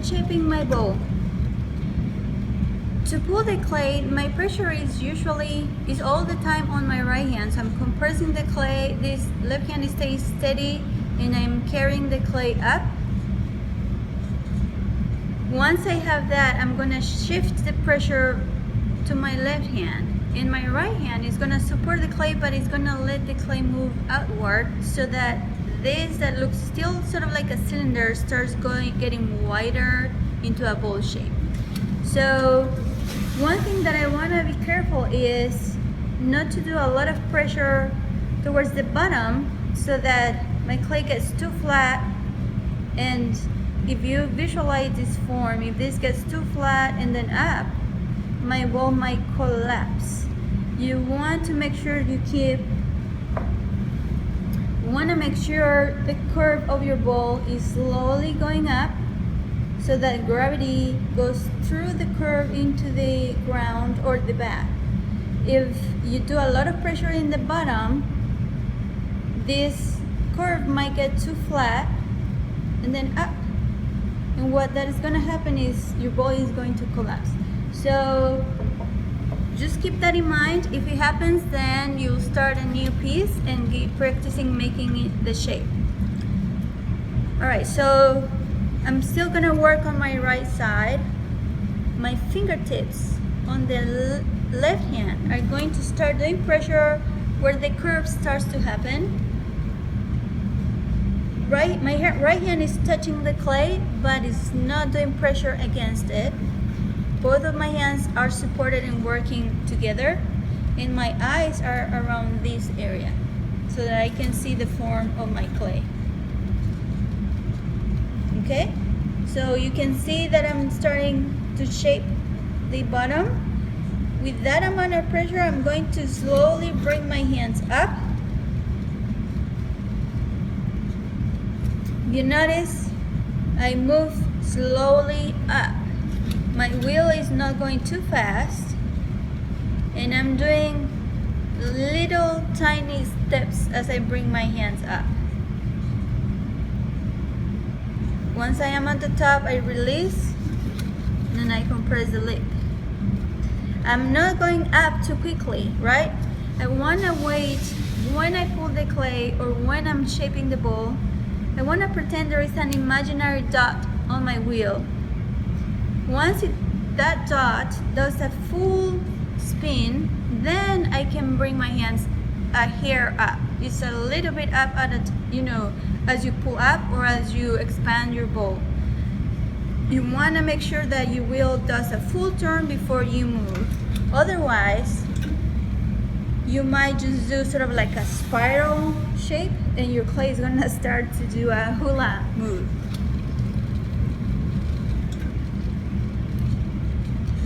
shaping my bowl. To pull the clay, my pressure is all the time on my right hand. So I'm compressing the clay, this left hand stays steady, and I'm carrying the clay up. Once I have that, I'm gonna shift the pressure to my left hand, and my right hand is gonna support the clay, but it's gonna let the clay move outward so that this that looks still sort of like a cylinder starts getting wider into a bowl shape. So one thing that I want to be careful is not to do a lot of pressure towards the bottom so that my clay gets too flat. And if you visualize this form, if this gets too flat and then up, my bowl might collapse. You want to make sure the curve of your bowl is slowly going up, so that gravity goes through the curve into the ground or the back. If you do a lot of pressure in the bottom, this curve might get too flat and then up. And what that is going to happen is your bowl is going to collapse. So just keep that in mind. If it happens, then you'll start a new piece and keep practicing making the shape. Alright, so I'm still gonna work on my right side. My fingertips on the left hand are going to start doing pressure where the curve starts to happen. My right hand is touching the clay, but it's not doing pressure against it. Both of my hands are supported and working together, and my eyes are around this area so that I can see the form of my clay. Okay, so you can see that I'm starting to shape the bottom. With that amount of pressure, I'm going to slowly bring my hands up. You notice I move slowly up. My wheel is not going too fast, and I'm doing little tiny steps as I bring my hands up. Once I am at the top, I release, and then I compress the lip. I'm not going up too quickly, right? I want to wait when I pull the clay or when I'm shaping the bowl. I want to pretend there is an imaginary dot on my wheel. Once that dot does a full spin, then I can bring my hands a hair up. It's a little bit up at it, as you pull up or as you expand your bowl. You want to make sure that your wheel does a full turn before you move. Otherwise, you might just do sort of like a spiral shape, and your clay is going to start to do a hula move.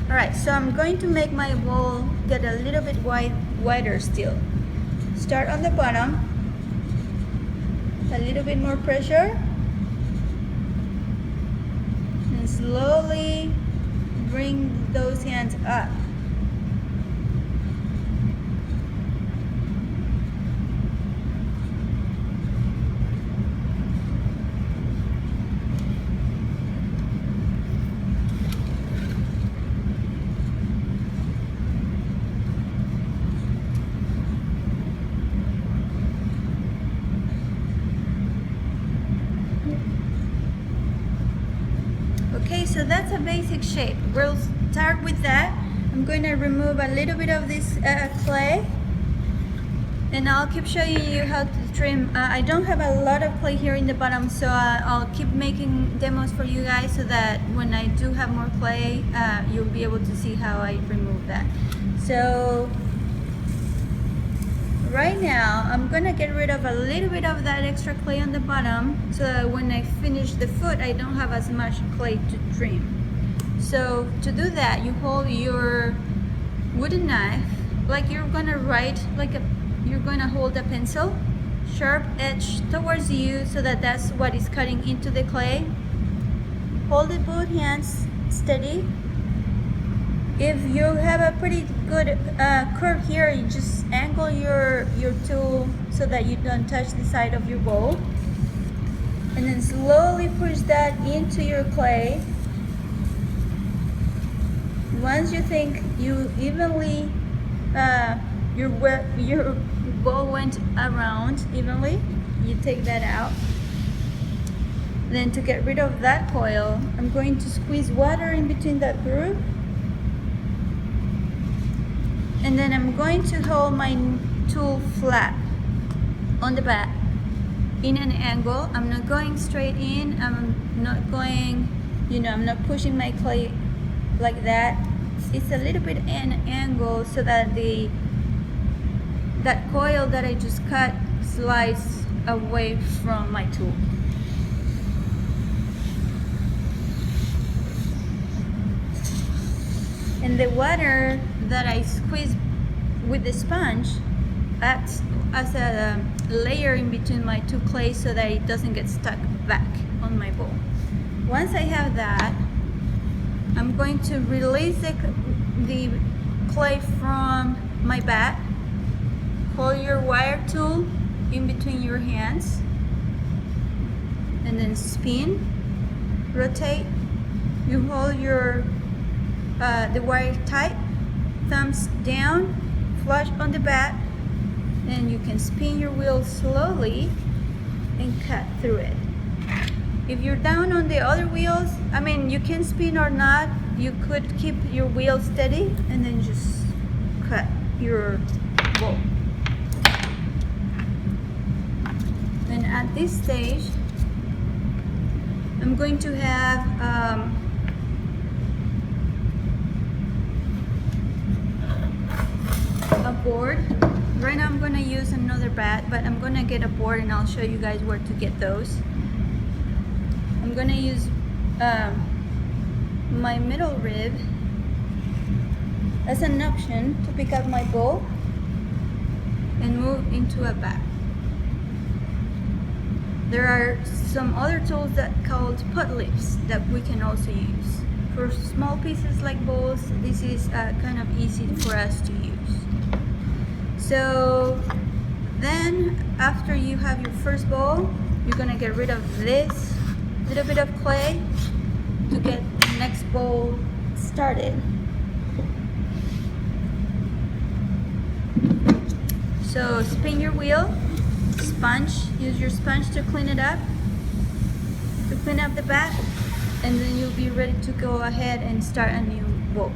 Alright, so I'm going to make my bowl get a little bit wider still. Start on the bottom, a little bit more pressure, and slowly bring those hands up. Okay, so that's a basic shape. We'll start with that. I'm going to remove a little bit of this clay, and I'll keep showing you how to trim. I don't have a lot of clay here in the bottom, so I'll keep making demos for you guys so that when I do have more clay, you'll be able to see how I remove that. So right now, I'm gonna get rid of a little bit of that extra clay on the bottom so that when I finish the foot, I don't have as much clay to trim. So to do that, you hold your wooden knife like you're gonna write, you're gonna hold a pencil, sharp edge towards you so that that's what is cutting into the clay. Hold it both hands steady. If you have a pretty good curve here, you just angle your tool so that you don't touch the side of your bowl. And then slowly push that into your clay. once you think you evenly, your ball went around evenly, you take that out. Then to get rid of that coil, I'm going to squeeze water in between that groove. And then I'm going to hold my tool flat on the back in an angle. I'm not going straight in. I'm not going, I'm not pushing my clay like that. It's a little bit an angle so that that coil that I just cut slides away from my tool. And the water that I squeeze with the sponge acts as a layer in between my two clays so that it doesn't get stuck back on my bowl. Once I have that, I'm going to release the clay from my bat. Hold your wire tool in between your hands and then spin, rotate. You hold your the wire tight, thumbs down, flush on the bat, and you can spin your wheel slowly and cut through it. If you're down on the other wheels, you can spin or not. You could keep your wheel steady and then just cut your bowl. Then at this stage, I'm going to have a board. Right now I'm going to use another bat, but I'm going to get a board and I'll show you guys where to get those. I'm going to use my middle rib as an option to pick up my bowl and move into a bat. There are some other tools that called pot lifts that we can also use. For small pieces like bowls, this is kind of easy for us to use. So then after you have your first bowl, you're gonna get rid of this little bit of clay to get the next bowl started. So spin your wheel, sponge, use your sponge to clean it up, the bat, and then you'll be ready to go ahead and start a new bowl.